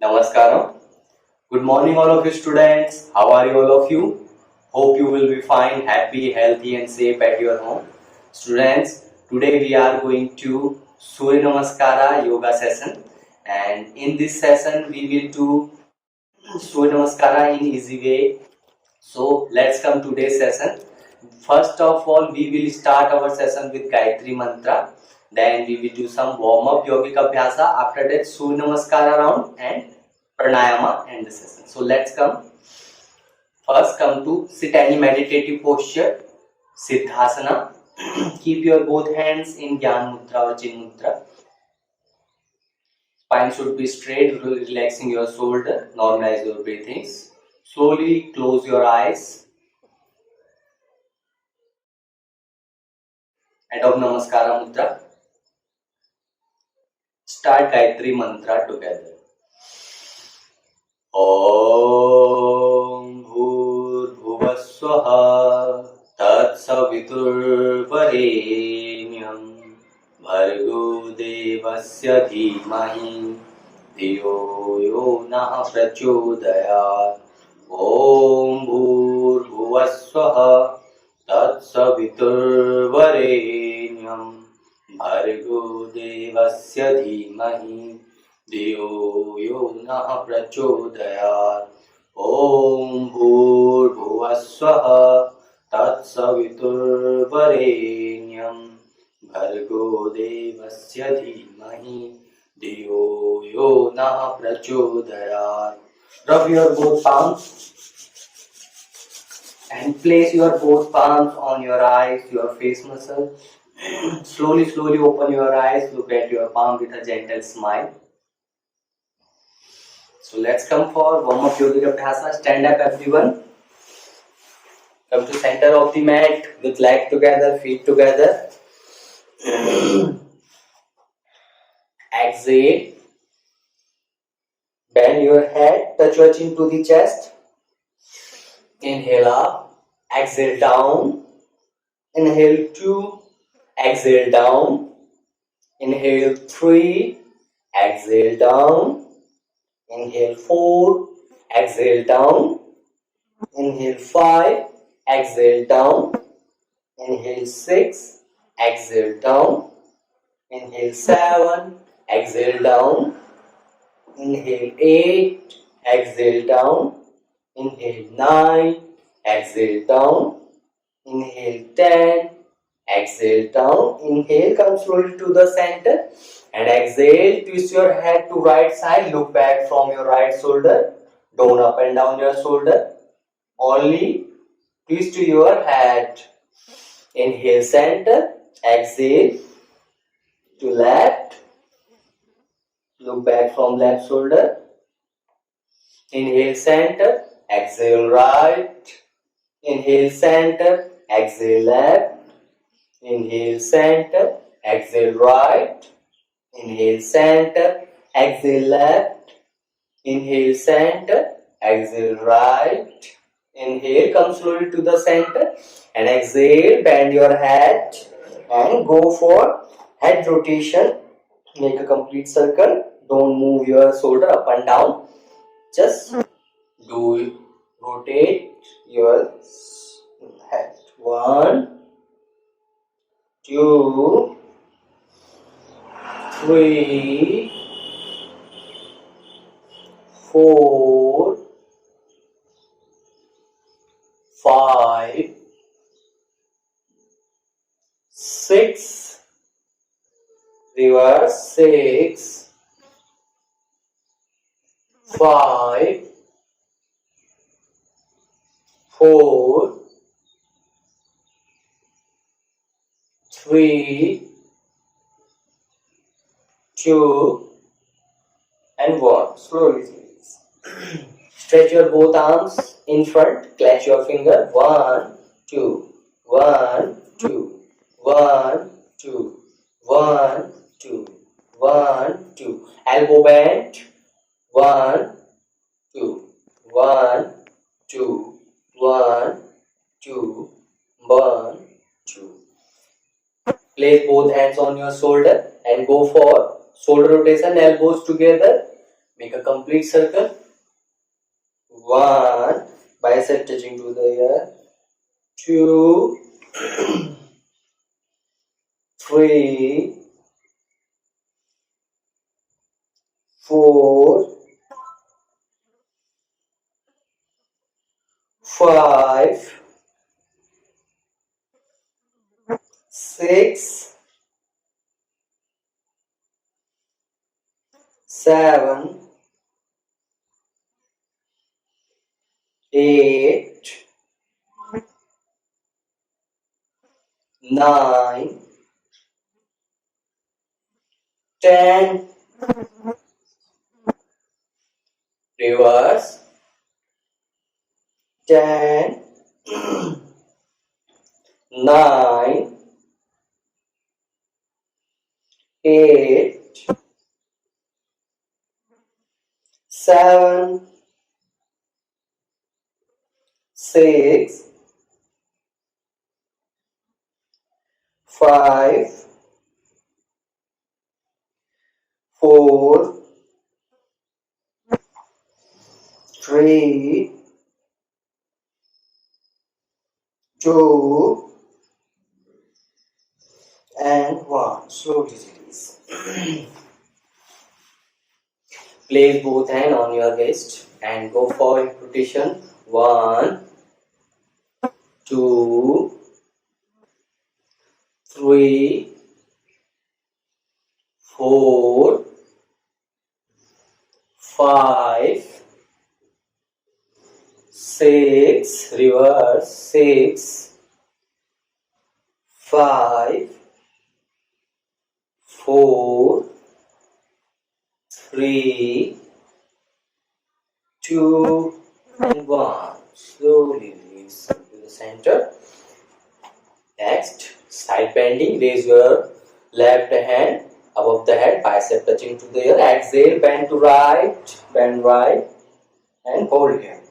Namaskaram. Good morning, all of you students. How are you, all of you? Hope you will be fine, happy, healthy, and safe at your home. Students, today we are going to Surya Namaskara yoga session, and in this session we will do Surya Namaskara in easy way. So let's come to today's session. First of all, we will start our session with Gayatri Mantra. Then we will do some warm-up yogic abhyasa. After that, Surya Namaskara round and pranayama and the session. So let's come. First, come to sit any meditative posture, Siddhasana. Keep your both hands in Gyan Mudra or Chin Mudra. Spine should be straight, relaxing your shoulder. Normalize your breathings. Slowly close your eyes. Adopt Namaskara Mudra. Start Gayatri Mantra together. Om Bhurbhuvaswaha Tatsaviturvarenyam Bhargo Devasya Dhimahi Dhiyo Yo Nah Prachodayat. Om Bhurbhuvaswaha Tatsaviturvarenyam Bhargo Devasya Dhimahi Dhiyo Yo Nah Prachodayat. Om Bhurbhuvaswaha Tatsaviturvarenyam Bhargo Devasya Dhimahi Dhiyo Yo Nah Prachodayat. Rub your both palms and place your both palms on your eyes, your face muscle. Slowly open your eyes, look at your palm with a gentle smile. So let's come for warm-up yogic abhyasa. Stand up everyone. Come to center of the mat with legs together, feet together. Exhale. Bend your head, touch your chin to the chest. Inhale up, exhale down. Inhale 2, exhale down. Inhale 3, exhale down. Inhale 4, exhale down. Inhale 5, exhale down. Inhale 6, exhale down. Inhale 7, exhale down. Inhale 8, exhale down. Inhale 9, exhale down. Inhale 10, exhale down. Inhale, come slowly to the center. And exhale, twist your head to right side. Look back from your right shoulder. Don't up and down your shoulder. Only twist your head. Inhale center. Exhale to left. Look back from left shoulder. Inhale center. Exhale right. Inhale center. Exhale left. Inhale center. Exhale right. Inhale center. Exhale left. Inhale center. Exhale right. Inhale, come slowly to the center. And exhale, bend your head. And go for head rotation. Make a complete circle. Don't move your shoulder up and down. Just do it. Rotate your head. 1, 2, 3, 4, 5, 6, reverse 6, 5, 4, 3, 2, and 1. Slowly release. Stretch your both arms in front. Clench your finger. 1, 2, 1, 2, 1, 2, 1, 2, 1, 2. Elbow bend. 1, 2, 1, 2, 1, 2, 1, 2. Place both hands on your shoulder and go for shoulder rotation, elbows together. Make a complete circle. 1, bicep touching to the ear. 2, 3, 4, 5, 6, 7, 8, 9, 10. Reverse. 10, 9, 8, 7, 6, 5, 4, 3, 2, and 1. Slowly release. Place both hands on your waist and go for rotation. 1, 2, 3, 4, 5, 6, reverse, 6, 5, 4, 3, 2, and 1. Slowly release to the center. Next, side bending. Raise your left hand above the head, bicep touching to the ear. Exhale, bend to right, bend right, and hold here.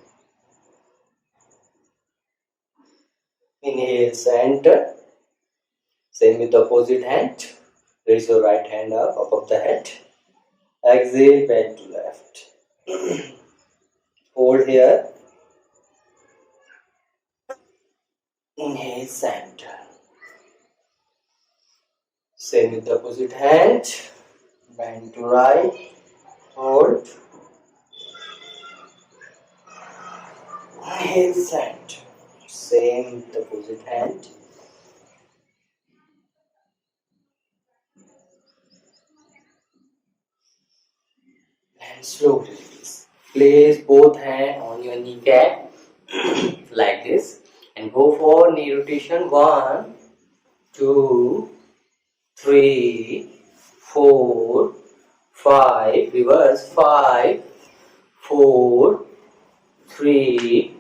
Inhale, center. Same with the opposite hand. Raise your right hand up above the head. Exhale, bend to left. Hold here. Inhale, center. Same with the opposite hand. Bend to right. Hold. Inhale, center. Same with the opposite hand. And slowly release. Place both hands on your kneecap like this and go for knee rotation. 1, 2, 3, 4, 5. Reverse. 5, 4, 3,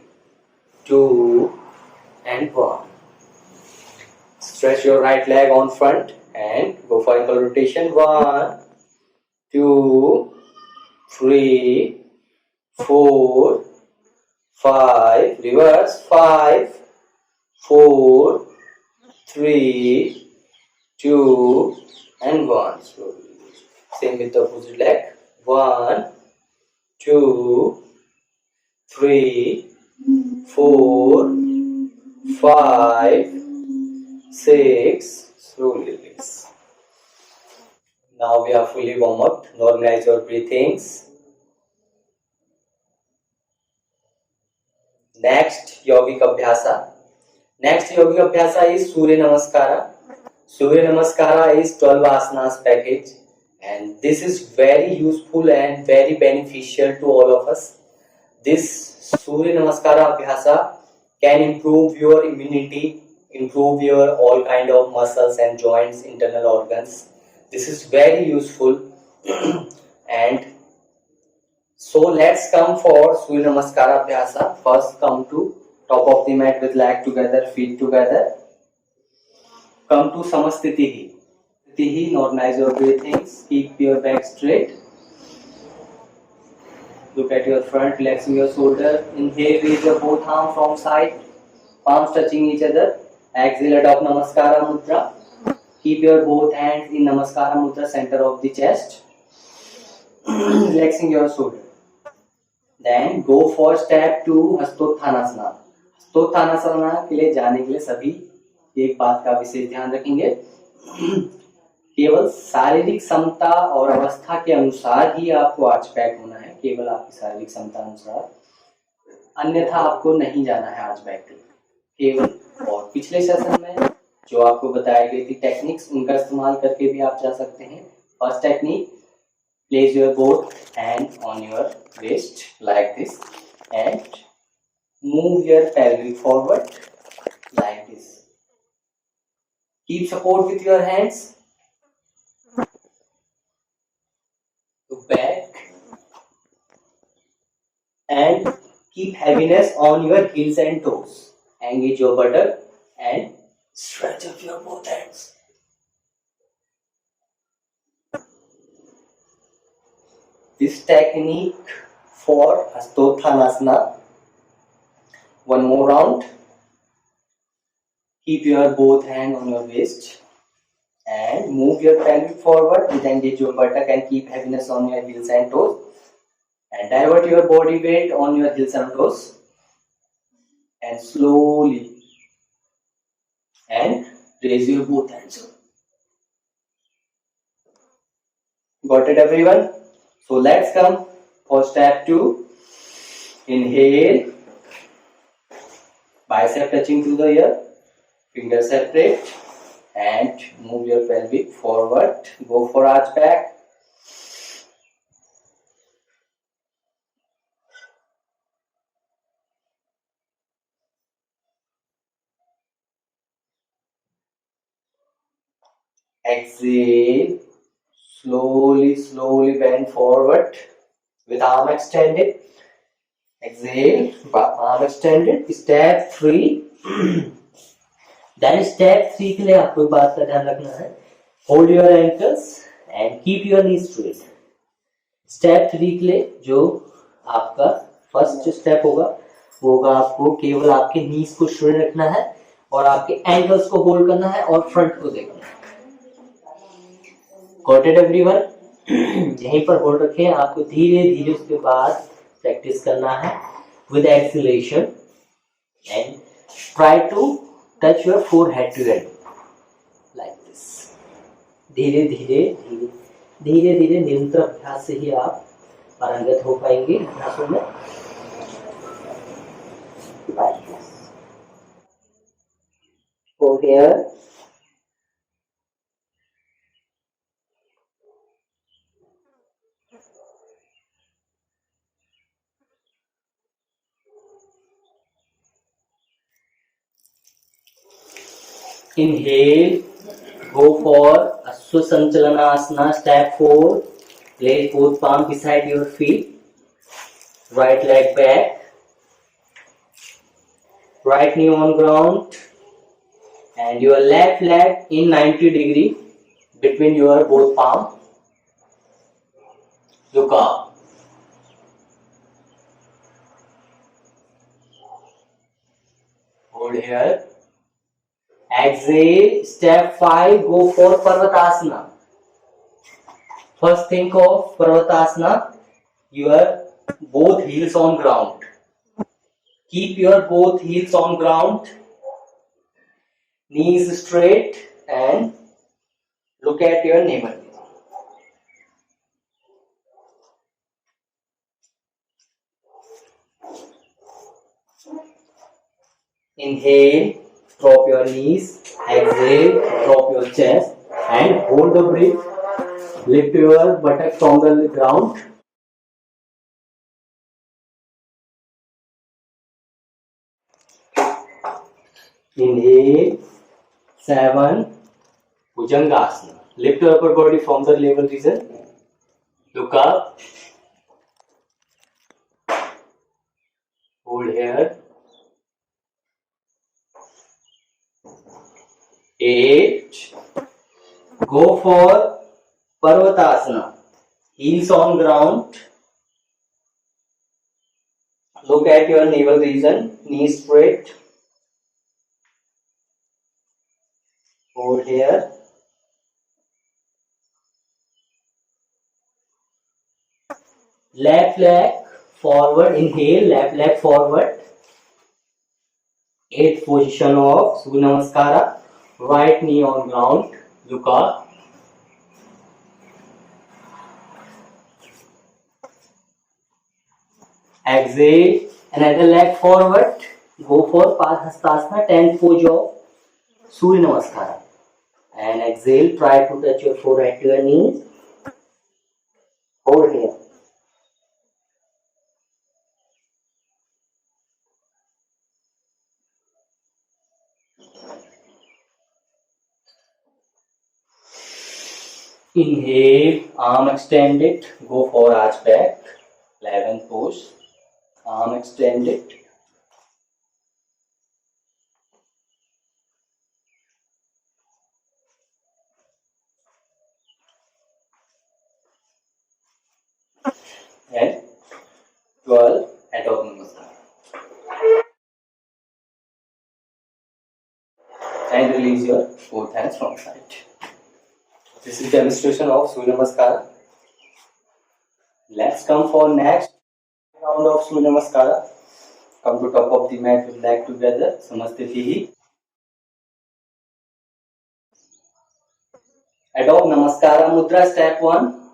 2, and 1. Stretch your right leg on front and go for ankle rotation. 1, 2, 3, 4, 5. Reverse. 5, 4, 3, 2, and 1. Slowly. Same with the opposite leg. 1, 2, 3, 4, 5, 6. Slowly release. Now we are fully warm up. Normalize your breathings. Next yogic abhyasa. Next yogic abhyasa is Surya Namaskara. Surya Namaskara is 12 asanas package, and this is very useful and very beneficial to all of us. This Surya Namaskara abhyasa can improve your immunity, improve your all kind of muscles and joints, internal organs. This is very useful. And so let's come for Surya Namaskara abhyasa. First come to top of the mat with leg together, feet together. Come to Samastitihi. Vrittihi, normalize your breathings. Keep your back straight. Look at your front, relaxing your shoulder. Inhale, raise your both arms from side, palms touching each other. Exhale, adopt Namaskara Mudra. Keep your both hands in Namaskara Mudra, center of the chest. Relaxing your shoulder. Then go for step 2, Hastottanasana. हस्तोत्थानासना के लिए जाने के लिए सभी एक बात का विशेष ध्यान रखेंगे, केवल शारीरिक क्षमता और अवस्था के अनुसार ही आपको आर्च बैक होना है, केवल आपकी शारीरिक क्षमता अनुसार, अन्यथा आपको नहीं जाना है आर्च बैक के लिए केवल। और पिछले सेशन में जो आपको बताई गई थी टेक्निक्स, उनका इस्तेमाल करके भी आप जा सकते हैं। First technique, place your both hands on your waist like this and move your pelvic forward like this. Keep support with your hands to back and keep heaviness on your heels and toes. Engage your buttock and stretch up your both hands. This technique for Hastottanasana. One more round. Keep your both hands on your waist and move your pelvic forward with engage your buttock and keep heaviness on your heels and toes. And divert your body weight on your heels and toes. And slowly and raise your both hands up. Got it, everyone? So let's come for step 2. Inhale, bicep touching to the ear, fingers separate, and move your pelvic forward. Go for arch back. Exhale. Slowly bend forward with arm extended. Exhale, arm extended. Step 3. Then step 3 के लिए आपको एक बात का ध्यान रखना है. Hold your ankles and keep your knees straight. Step 3 के लिए जो आपका फर्स्ट स्टेप होगा वो होगा आपको केवल आपके नीज को स्ट्रेट रखना है और आपके एंकल्स को होल्ड करना है और फ्रंट को देखना है. Got it, everyone? यहीं पर होल्ड रखें. आपको धीरे धीरे उसके बाद प्रैक्टिस करना है with exhalation and try to touch your forehead to it like this. धीरे धीरे निरंतर अभ्यास से ही आप पारंगत हो पाएंगे अभ्यासों में. Like this. Go here. Inhale, go for Aswasanchalanasana, step 4. Place both palms beside your feet. Right leg back. Right knee on ground. And your left leg in 90 degree between your both palms. Look up. Hold here. Exhale, step 5, go for Parvatasana. First think of Parvatasana, your both heels on ground. Keep your both heels on ground, knees straight and look at your navel. Inhale. Drop your knees, exhale, drop your chest and hold the breath. Lift your buttock from the ground. Inhale, 7, Bhujangasana. Lift your upper body from the navel region. Look up. Hold here. 8, Go for Parvatasana. Heels on ground. Look at your navel region. Knees straight. Over here. Left leg forward. Inhale. Left leg forward. 8th position of Surya Namaskara. Right knee on ground. Look up. Exhale. Another leg forward. Go for Padhastasana. 10th pose of Surya Namaskara. And exhale. Try to touch your forehead to your knees. Over here. Inhale, arm extended, go for arch back, 11th pose, arm extended. And 12, Adho Namaskar. And release your both hands from side. This is demonstration of Surya Namaskara. Let's come for next round of Surya Namaskara. Come to top of the mat with leg together, Samastitihi. Adopt Namaskara Mudra, step 1.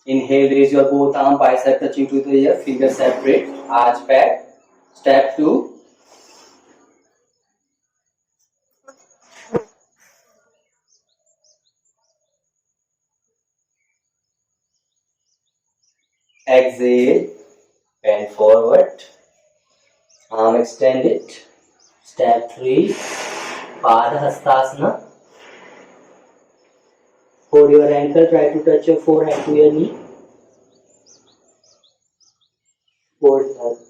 Inhale, raise your both arm, bicep touching to the ear, fingers separate, arch back. Step 2. Exhale, bend forward, arm extended. Step 3, Padhastasana. Hold your ankle, try to touch your forehead to your knee. Hold that.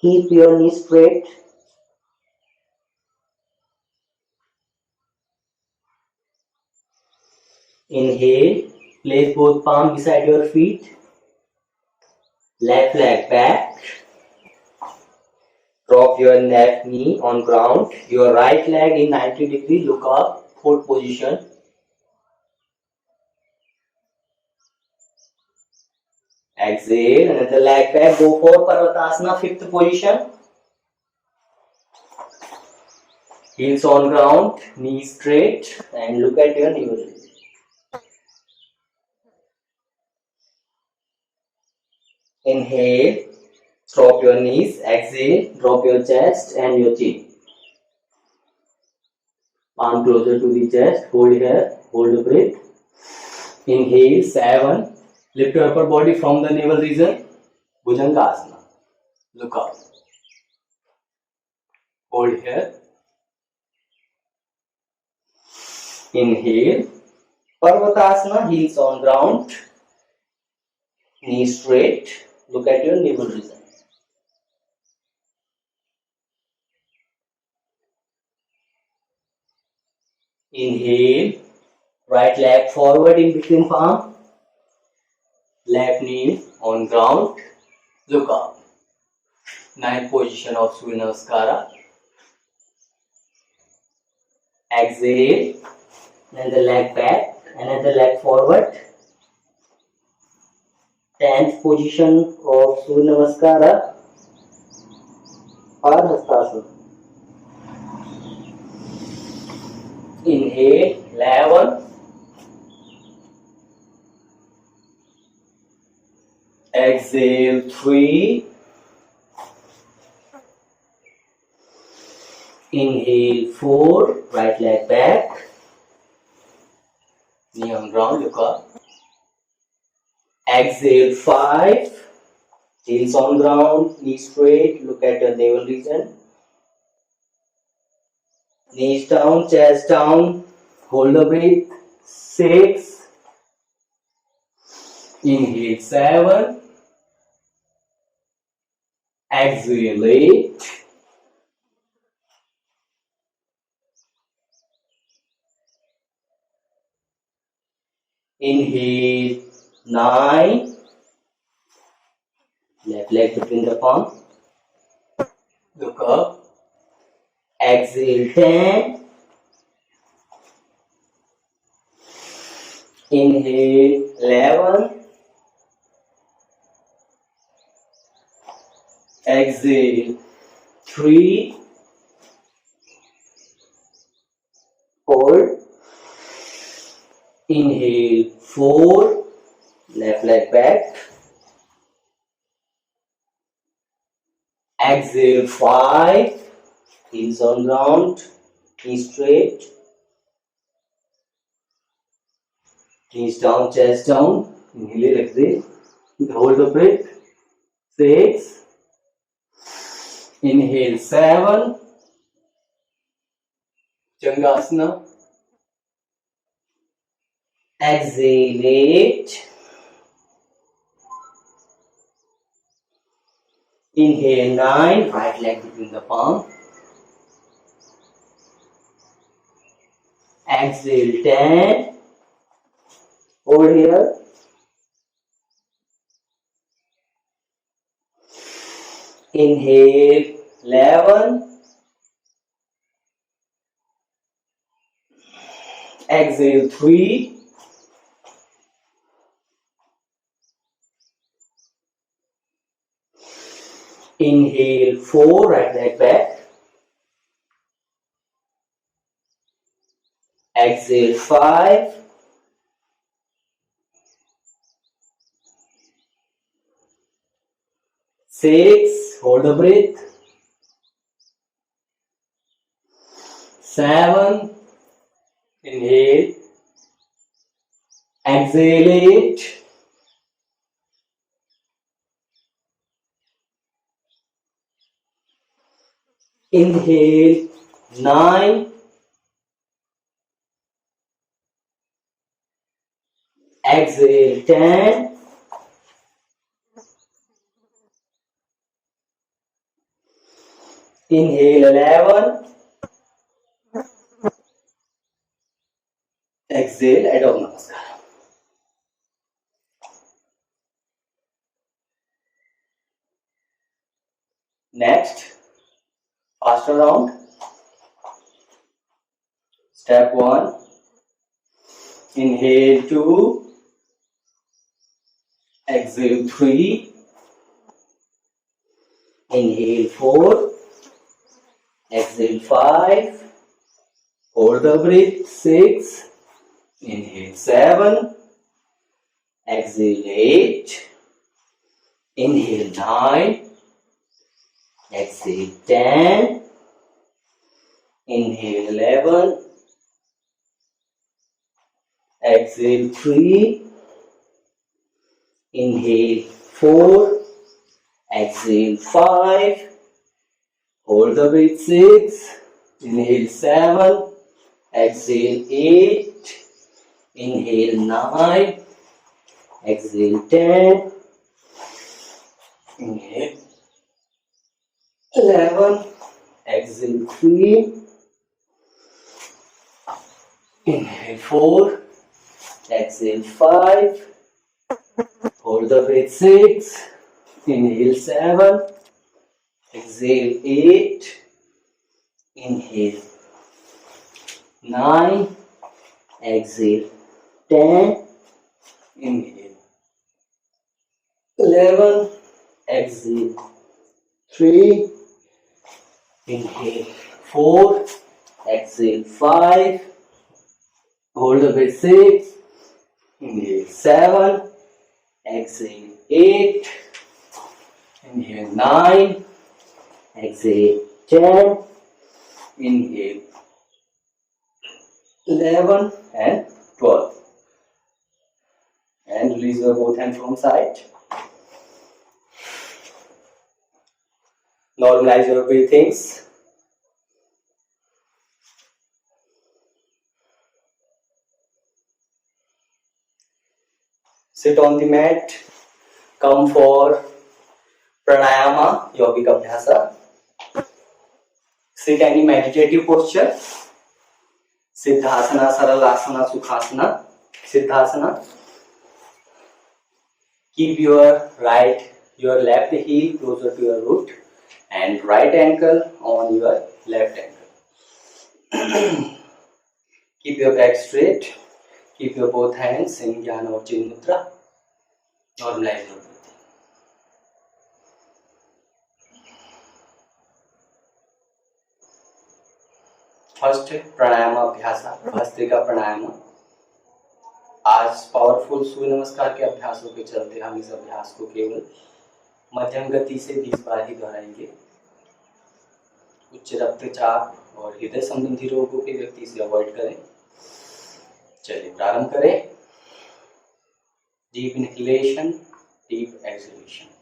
Keep your knee straight. Inhale, place both palms beside your feet. Left leg back. Drop your left knee on ground. Your right leg in 90 degrees. Look up. Fourth position. Exhale. Another leg back. Go for Parvatasana. Fifth position. Heels on ground. Knees straight. And look at your navel. Inhale. Drop your knees. Exhale. Drop your chest and your chin. Palm closer to the chest. Hold here. Hold the breath. Inhale. 7. Lift your upper body from the navel region. Bhujangasana. Look up. Hold here. Inhale. Parvatasana. Heels on ground. Knees straight. Look at your navel region. Inhale. Right leg forward in between palm. Left knee on ground. Look up. 9th position of Surya Namaskara. Exhale. Another leg back. Another leg forward. 10th position of Surya Namaskara. Padhastasana. Inhale. 11. Exhale. 3. Inhale. 4. Right leg back. Knee on ground. Look up. Exhale. 5. Heels on ground. Knee straight. Look at your navel region. Knees down. Chest down. Hold the breath. 6. Inhale. 7. Exhale. 8. Inhale 9. Left leg between the palm. Look up. Exhale 10. Inhale 11. Exhale 3. Hold. Inhale 4. Left leg back. Exhale 5. Heels on ground. Knees straight. Knees down, chest down. Inhale, exhale. Hold the breath. 6. Inhale 7. Changasana. Exhale 8. Inhale 9. Right leg between the palm. Exhale 10. Over here. Inhale 11. Exhale 3. Inhale 4, right leg back. Exhale 5. Six, hold the breath. 7. Inhale. Exhale 8. Inhale 9. Exhale 10. Inhale 11. Exhale, Adho Namaskar. Next, faster round. Step 1. Inhale 2. Exhale 3. Inhale 4. Exhale 5. Hold the breath. 6. Inhale 7. Exhale 8. Inhale 9. Exhale 10. Inhale 11. Exhale 3. Inhale 4. Exhale 5. Hold the breath. 6. Inhale 7. Exhale 8. Inhale 9. Exhale 10. Inhale 11. Exhale 3. Inhale 4. Exhale 5. Hold the breath. 6. Inhale 7. Exhale 8. Inhale 9. Exhale 10. Inhale 11. Exhale 3. Inhale 4. Exhale 5. Hold the breath. 6. Inhale 7. Exhale 8. Inhale 9. Exhale 10. Inhale 11 and 12. And release your both hands from side. Normalize your breathings. Sit on the mat. Come for pranayama, yogic abhyasa. Sit any meditative posture. Siddhasana, Saralasana, Sukhasana. Siddhasana. Keep your left heel closer to your root and right ankle on your left ankle. Keep your back straight. Keep your both hands in Jnana or Chin Mudra. Normalize your breathing. First pranayama अभ्यास भस्त्रिका प्राणायाम। आज powerful सूर्य नमस्कार के अभ्यासों के चलते हम इस अभ्यास को केवल मध्यम गति से 20 बार ही दोहराएंगे। उच्च रक्तचाप और हृदय संबंधी रोगों के व्यक्ति इसे अवॉइड करें। चलिए प्रारंभ करें। Deep inhalation, deep exhalation.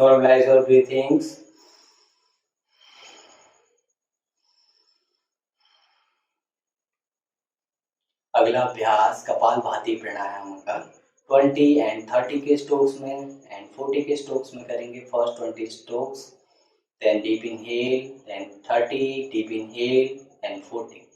Normalize your breathings. अगला अभ्यास कपालभाति प्राणायाम का 20 एंड 30 के स्ट्रोक्स में एंड 40 के स्ट्रोक्स में करेंगे। First 20 strokes, then deep inhale, then 30 deep inhale and 40।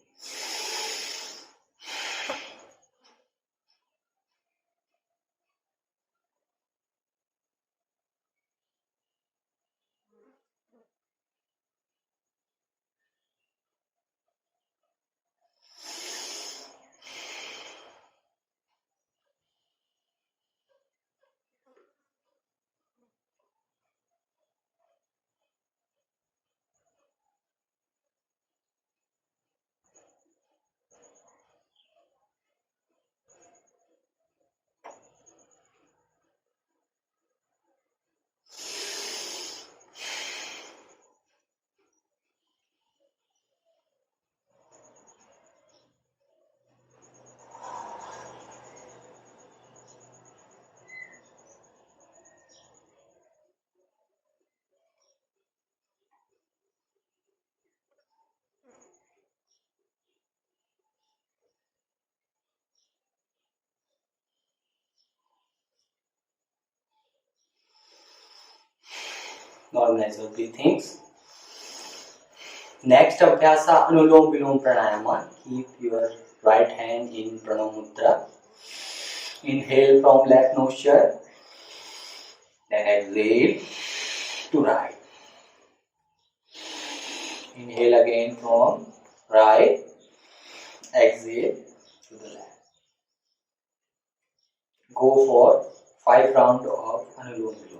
Normalize your breathings. Next अभ्यास अनुलोम विलोम प्राणायाम। Keep your right hand in Pranam Mudra. Inhale from left nostril, then exhale to right. Inhale again from right, exhale to the left. Go for 5 rounds of Anulom Vilom.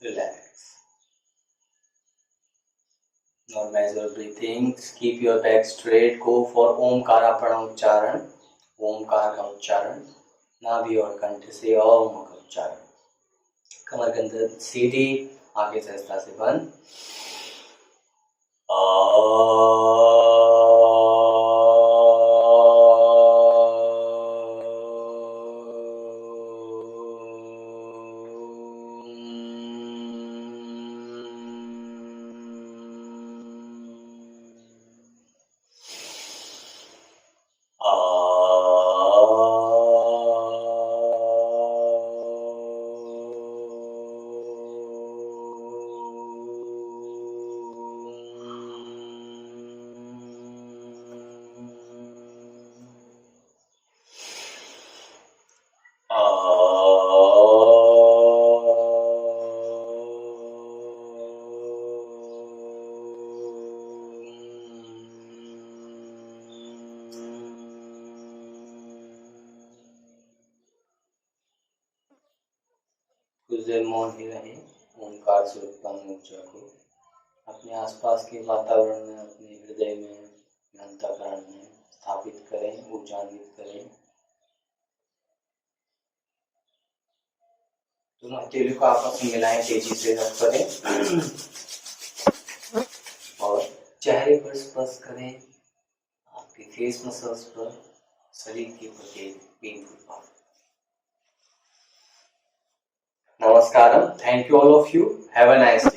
Relax. Normalize your breathing. Keep your back straight. Go for Omkara Pranav उच्चारण। ओमकार का उच्चारण नाभि और कंठ से ओम का उच्चारण। कमर गर्दन सीधी, आगे सहजता से बंद। देर मौन ही रहे। ओंकार से उत्पन्न ऊर्जा को अपने आसपास के वातावरण में, अपने हृदय में, अंतःकरण में स्थापित करें, ऊर्जान्वित करें। दोनों हथेलियों को आपस में मिलाएं, तेजी से रख करें और चेहरे पर स्पर्श करें, आपके फेस मसल्स पर, शरीर के प्रत्येक बिंदु पर। Namaskaram. Thank you all of you. Have a nice day.